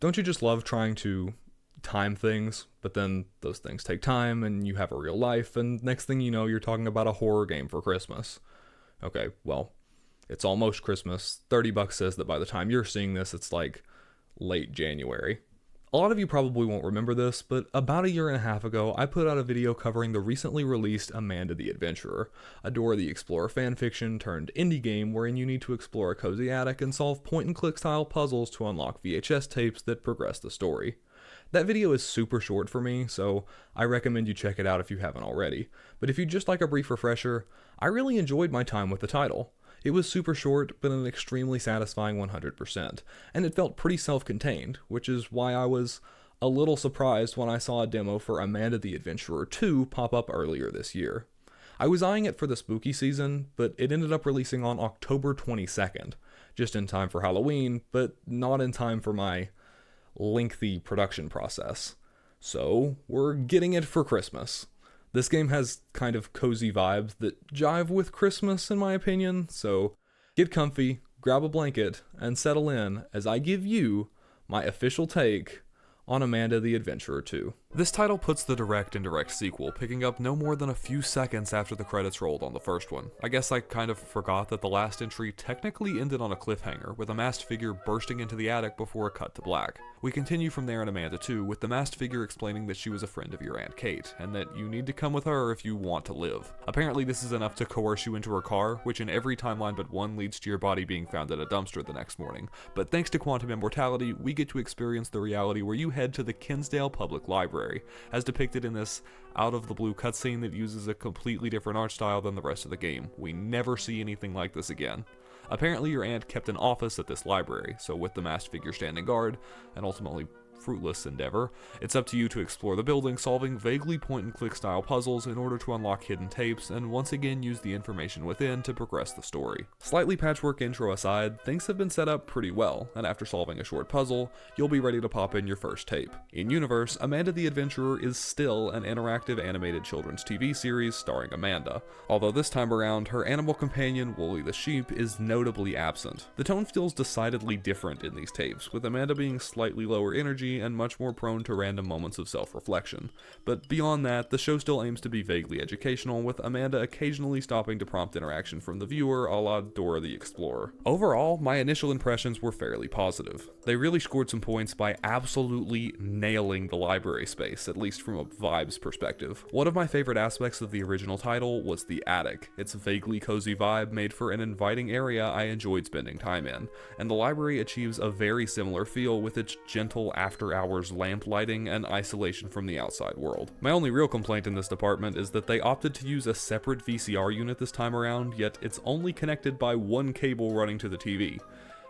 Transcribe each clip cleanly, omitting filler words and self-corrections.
Don't you just love trying to time things, but then those things take time and you have a real life, and next thing you know, you're talking about a horror game for Christmas? Okay, well, it's almost Christmas. $30 says that by the time you're seeing this, it's like late January. A lot of you probably won't remember this, but about a year and a half ago, I put out a video covering the recently released Amanda the Adventurer, a Dora the Explorer fanfiction turned indie game wherein you need to explore a cozy attic and solve point-and-click style puzzles to unlock VHS tapes that progress the story. That video is super short for me, so I recommend you check it out if you haven't already. But if you'd just like a brief refresher, I really enjoyed my time with the title. It was super short, but an extremely satisfying 100%, and it felt pretty self-contained, which is why I was a little surprised when I saw a demo for Amanda the Adventurer 2 pop up earlier this year. I was eyeing it for the spooky season, but it ended up releasing on October 22nd, just in time for Halloween, but not in time for my lengthy production process. So, we're getting it for Christmas. This game has kind of cozy vibes that jive with Christmas in my opinion, so get comfy, grab a blanket, and settle in as I give you my official take on Amanda the Adventurer 2. This title puts the direct and indirect sequel picking up no more than a few seconds after the credits rolled on the first one. I guess I kind of forgot that the last entry technically ended on a cliffhanger, with a masked figure bursting into the attic before a cut to black. We continue from there in Amanda 2, with the masked figure explaining that she was a friend of your Aunt Kate, and that you need to come with her if you want to live. Apparently this is enough to coerce you into her car, which in every timeline but one leads to your body being found at a dumpster the next morning. But thanks to quantum immortality, we get to experience the reality where you head to the Kinsdale Public Library, as depicted in this out-of-the-blue cutscene that uses a completely different art style than the rest of the game. We never see anything like this again. Apparently your aunt kept an office at this library, so with the masked figure standing guard, and ultimately fruitless endeavor, it's up to you to explore the building, solving vaguely point-and-click style puzzles in order to unlock hidden tapes, and once again use the information within to progress the story. Slightly patchwork intro aside, things have been set up pretty well, and after solving a short puzzle, you'll be ready to pop in your first tape. In universe, Amanda the Adventurer is still an interactive animated children's TV series starring Amanda, although this time around, her animal companion, Wooly the sheep, is notably absent. The tone feels decidedly different in these tapes, with Amanda being slightly lower energy and much more prone to random moments of self-reflection. But beyond that, the show still aims to be vaguely educational, with Amanda occasionally stopping to prompt interaction from the viewer a la Dora the Explorer. Overall, my initial impressions were fairly positive. They really scored some points by absolutely nailing the library space, at least from a vibes perspective. One of my favorite aspects of the original title was the attic. Its vaguely cozy vibe made for an inviting area I enjoyed spending time in, and the library achieves a very similar feel with its gentle after-hours lamp lighting and isolation from the outside world. My only real complaint in this department is that they opted to use a separate VCR unit this time around, yet it's only connected by one cable running to the TV.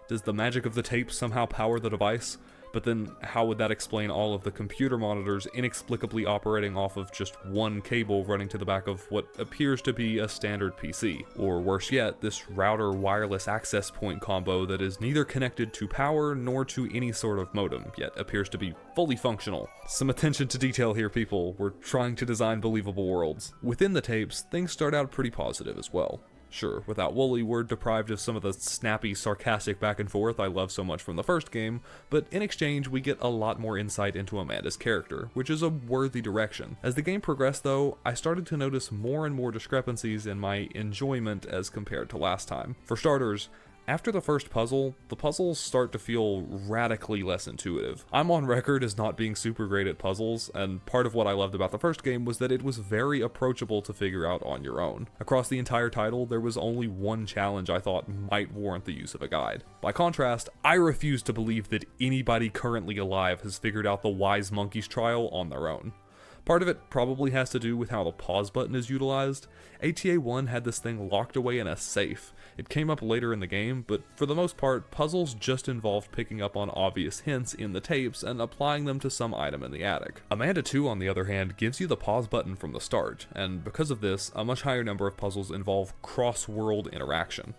Does the magic of the tape somehow power the device? But then how would that explain all of the computer monitors inexplicably operating off of just one cable running to the back of what appears to be a standard PC? Or worse yet, this router wireless access point combo that is neither connected to power nor to any sort of modem, yet appears to be fully functional. Some attention to detail here, people. We're trying to design believable worlds. Within the tapes, things start out pretty positive as well. Sure, without Wooly, we're deprived of some of the snappy, sarcastic back and forth I love so much from the first game, but in exchange we get a lot more insight into Amanda's character, which is a worthy direction. As the game progressed though, I started to notice more and more discrepancies in my enjoyment as compared to last time. For starters, after the first puzzle, the puzzles start to feel radically less intuitive. I'm on record as not being super great at puzzles, and part of what I loved about the first game was that it was very approachable to figure out on your own. Across the entire title, there was only one challenge I thought might warrant the use of a guide. By contrast, I refuse to believe that anybody currently alive has figured out the Wise Monkey's trial on their own. Part of it probably has to do with how the pause button is utilized. ATA 1 had this thing locked away in a safe. It came up later in the game, but for the most part, puzzles just involved picking up on obvious hints in the tapes and applying them to some item in the attic. Amanda 2, on the other hand, gives you the pause button from the start, and because of this, a much higher number of puzzles involve cross-world interaction.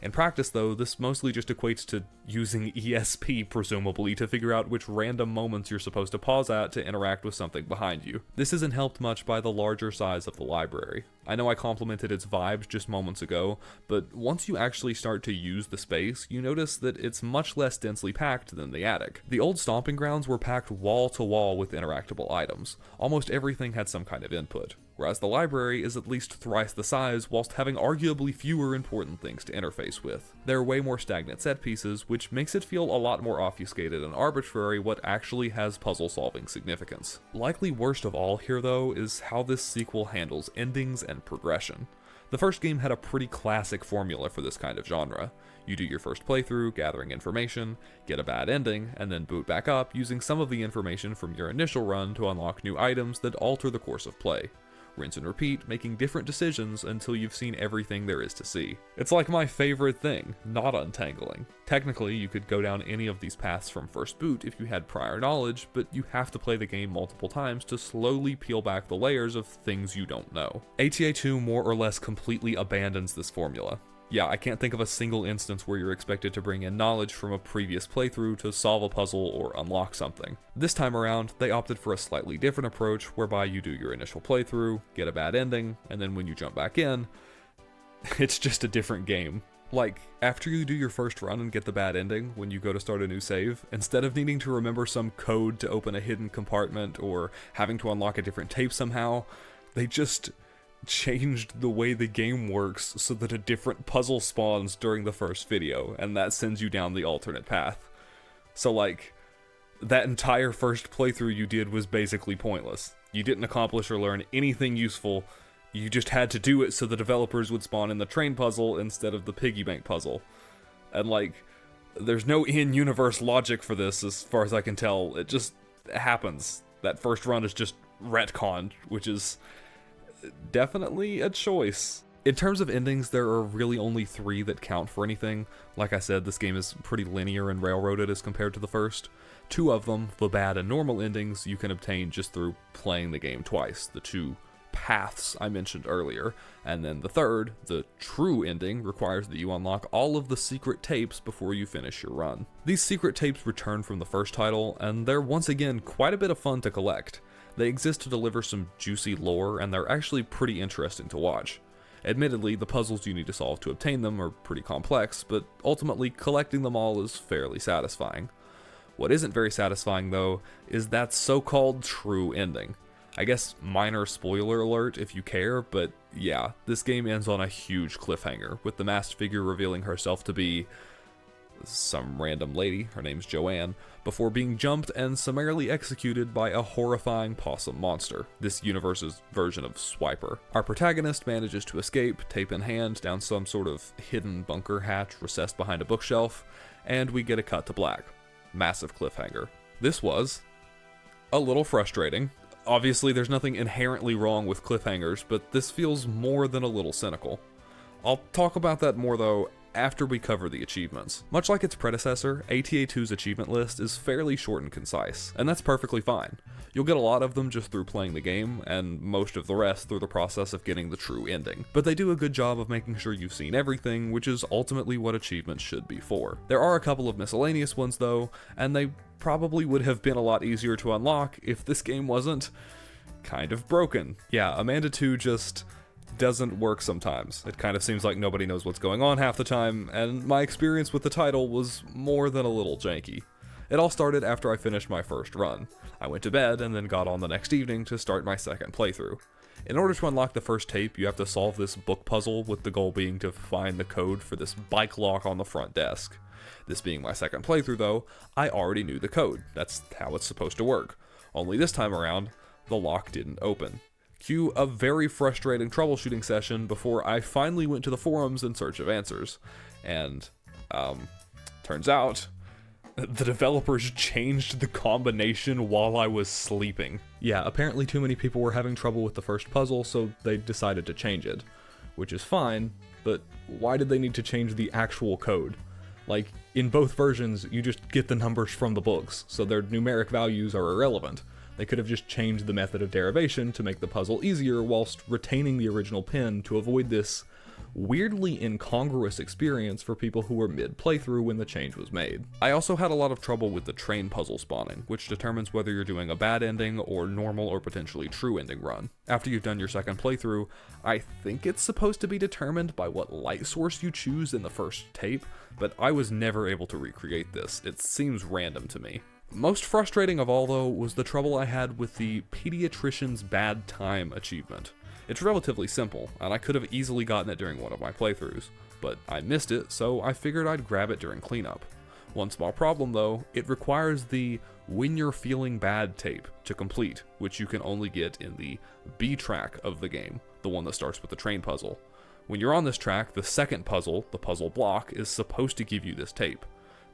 In practice, though, this mostly just equates to using ESP, presumably, to figure out which random moments you're supposed to pause at to interact with something behind you. This isn't helped much by the larger size of the library. I know I complimented its vibes just moments ago, but once you actually start to use the space, you notice that it's much less densely packed than the attic. The old stomping grounds were packed wall to wall with interactable items. Almost everything had some kind of input, whereas the library is at least thrice the size whilst having arguably fewer important things to interface with. There are way more stagnant set pieces, which makes it feel a lot more obfuscated and arbitrary what actually has puzzle-solving significance. Likely worst of all here, though, is how this sequel handles endings and progression. The first game had a pretty classic formula for this kind of genre. You do your first playthrough, gathering information, get a bad ending, and then boot back up using some of the information from your initial run to unlock new items that alter the course of play. Rinse and repeat, making different decisions until you've seen everything there is to see. It's like my favorite thing, not untangling. Technically, you could go down any of these paths from first boot if you had prior knowledge, but you have to play the game multiple times to slowly peel back the layers of things you don't know. ATA 2 more or less completely abandons this formula. Yeah, I can't think of a single instance where you're expected to bring in knowledge from a previous playthrough to solve a puzzle or unlock something. This time around, they opted for a slightly different approach whereby you do your initial playthrough, get a bad ending, and then when you jump back in, it's just a different game. Like, after you do your first run and get the bad ending, when you go to start a new save, instead of needing to remember some code to open a hidden compartment or having to unlock a different tape somehow, they just changed the way the game works so that a different puzzle spawns during the first video, and that sends you down the alternate path. So like, that entire first playthrough you did was basically pointless. You didn't accomplish or learn anything useful, you just had to do it so the developers would spawn in the train puzzle instead of the piggy bank puzzle. And like, there's no in-universe logic for this as far as I can tell, it just happens. That first run is just retconned, which is definitely a choice. In terms of endings, there are really only 3 that count for anything. Like I said, this game is pretty linear and railroaded as compared to the first. 2 of them, the bad and normal endings, you can obtain just through playing the game twice, the 2 paths I mentioned earlier. And then the third, the true ending, requires that you unlock all of the secret tapes before you finish your run. These secret tapes return from the first title, and they're once again quite a bit of fun to collect. They exist to deliver some juicy lore, and they're actually pretty interesting to watch. Admittedly, the puzzles you need to solve to obtain them are pretty complex, but ultimately collecting them all is fairly satisfying. What isn't very satisfying, though, is that so-called true ending. I guess minor spoiler alert if you care, but yeah, this game ends on a huge cliffhanger, with the masked figure revealing herself to be some random lady, her name's Joanne, before being jumped and summarily executed by a horrifying possum monster, this universe's version of Swiper. Our protagonist manages to escape, tape in hand, down some sort of hidden bunker hatch recessed behind a bookshelf, and we get a cut to black. Massive cliffhanger. This was a little frustrating. Obviously, there's nothing inherently wrong with cliffhangers, but this feels more than a little cynical. I'll talk about that more, though, after we cover the achievements. Much like its predecessor, ATA 2's achievement list is fairly short and concise, and that's perfectly fine. You'll get a lot of them just through playing the game, and most of the rest through the process of getting the true ending. But they do a good job of making sure you've seen everything, which is ultimately what achievements should be for. There are a couple of miscellaneous ones though, and they probably would have been a lot easier to unlock if this game wasn't kind of broken. Yeah, Amanda 2 just doesn't work sometimes. It kind of seems like nobody knows what's going on half the time, and my experience with the title was more than a little janky. It all started after I finished my first run. I went to bed and then got on the next evening to start my second playthrough. In order to unlock the first tape, you have to solve this book puzzle, with the goal being to find the code for this bike lock on the front desk. This being my second playthrough though, I already knew the code. That's how it's supposed to work. Only this time around, the lock didn't open. Cue a very frustrating troubleshooting session before I finally went to the forums in search of answers. And, turns out, the developers changed the combination while I was sleeping. Yeah, apparently too many people were having trouble with the first puzzle, so they decided to change it. Which is fine, but why did they need to change the actual code? Like, in both versions, you just get the numbers from the books, so their numeric values are irrelevant. They could have just changed the method of derivation to make the puzzle easier whilst retaining the original pin to avoid this weirdly incongruous experience for people who were mid-playthrough when the change was made. I also had a lot of trouble with the train puzzle spawning, which determines whether you're doing a bad ending or normal or potentially true ending run. After you've done your second playthrough, I think it's supposed to be determined by what light source you choose in the first tape, but I was never able to recreate this. It seems random to me. Most frustrating of all, though, was the trouble I had with the Pediatrician's Bad Time achievement. It's relatively simple, and I could have easily gotten it during one of my playthroughs, but I missed it, so I figured I'd grab it during cleanup. One small problem, though, it requires the When You're Feeling Bad tape to complete, which you can only get in the B track of the game, the one that starts with the train puzzle. When you're on this track, the second puzzle, the puzzle block, is supposed to give you this tape.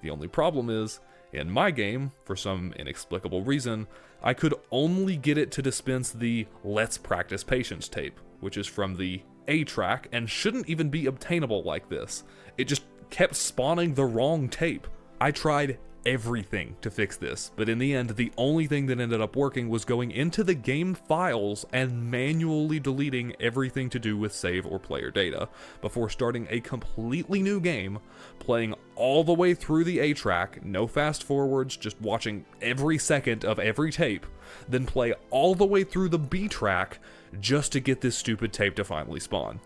The only problem is, in my game, for some inexplicable reason, I could only get it to dispense the Let's Practice Patience tape, which is from the A track and shouldn't even be obtainable like this. It just kept spawning the wrong tape. I tried everything to fix this, but in the end, the only thing that ended up working was going into the game files and manually deleting everything to do with save or player data before starting a completely new game, playing all the way through the A track, no fast forwards, just watching every second of every tape, then play all the way through the B track just to get this stupid tape to finally spawn.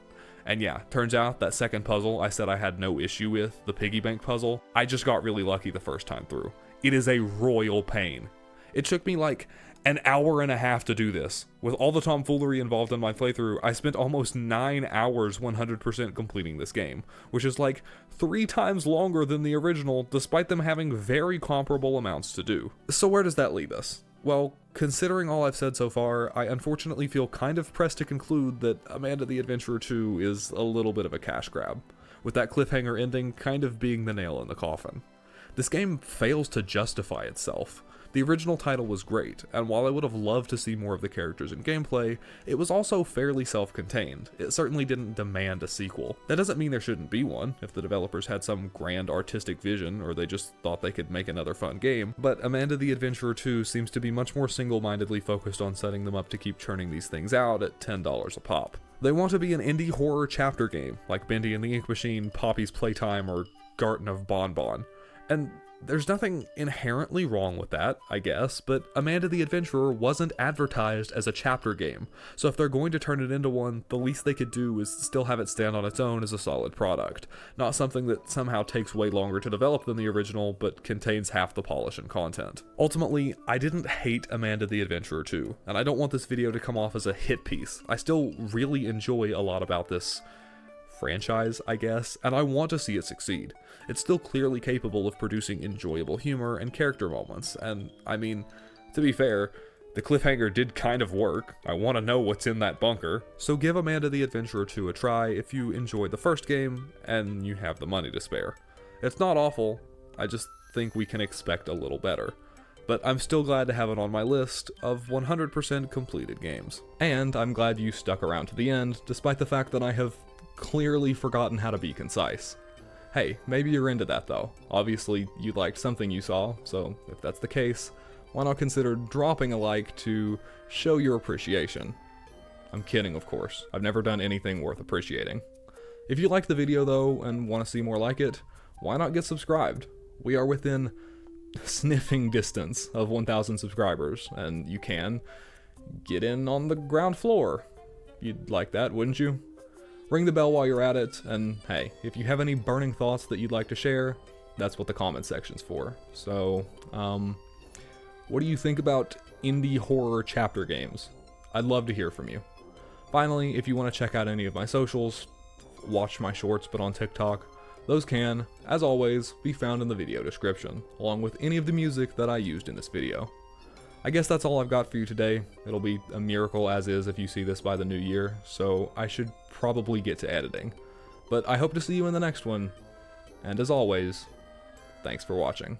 And yeah, turns out that second puzzle I said I had no issue with, the piggy bank puzzle, I just got really lucky the first time through. It is a royal pain. It took me like an hour and a half to do this. With all the tomfoolery involved in my playthrough, I spent almost 9 hours 100% completing this game, which is like 3 times longer than the original, despite them having very comparable amounts to do. So where does that leave us? Well, considering all I've said so far, I unfortunately feel kind of pressed to conclude that Amanda the Adventurer 2 is a little bit of a cash grab, with that cliffhanger ending kind of being the nail in the coffin. This game fails to justify itself. The original title was great, and while I would have loved to see more of the characters and gameplay, it was also fairly self-contained. It certainly didn't demand a sequel. That doesn't mean there shouldn't be one, if the developers had some grand artistic vision, or they just thought they could make another fun game, but Amanda the Adventurer 2 seems to be much more single-mindedly focused on setting them up to keep churning these things out at $10 a pop. They want to be an indie horror chapter game, like Bendy and the Ink Machine, Poppy's Playtime, or Garten of Bonbon. And there's nothing inherently wrong with that, I guess, but Amanda the Adventurer wasn't advertised as a chapter game, so if they're going to turn it into one, the least they could do is still have it stand on its own as a solid product, not something that somehow takes way longer to develop than the original, but contains half the polish and content. Ultimately, I didn't hate Amanda the Adventurer 2, and I don't want this video to come off as a hit piece. I still really enjoy a lot about this franchise, I guess, and I want to see it succeed. It's still clearly capable of producing enjoyable humor and character moments, and I mean, to be fair, the cliffhanger did kind of work. I want to know what's in that bunker. So give Amanda the Adventurer 2 a try if you enjoyed the first game and you have the money to spare. It's not awful, I just think we can expect a little better. But I'm still glad to have it on my list of 100% completed games. And I'm glad you stuck around to the end, despite the fact that I have clearly forgotten how to be concise. Hey, maybe you're into that though. Obviously, you liked something you saw, so if that's the case, why not consider dropping a like to show your appreciation? I'm kidding, of course. I've never done anything worth appreciating. If you liked the video though, and want to see more like it, why not get subscribed? We are within sniffing distance of 1,000 subscribers, and you can get in on the ground floor. You'd like that, wouldn't you? Ring the bell while you're at it, and hey, if you have any burning thoughts that you'd like to share, that's what the comment section's for. So, what do you think about indie horror chapter games? I'd love to hear from you. Finally, if you want to check out any of my socials, watch my shorts but on TikTok, those can, as always, be found in the video description, along with any of the music that I used in this video. I guess that's all I've got for you today. It'll be a miracle as is if you see this by the new year, so I should probably get to editing. But I hope to see you in the next one, and as always, thanks for watching.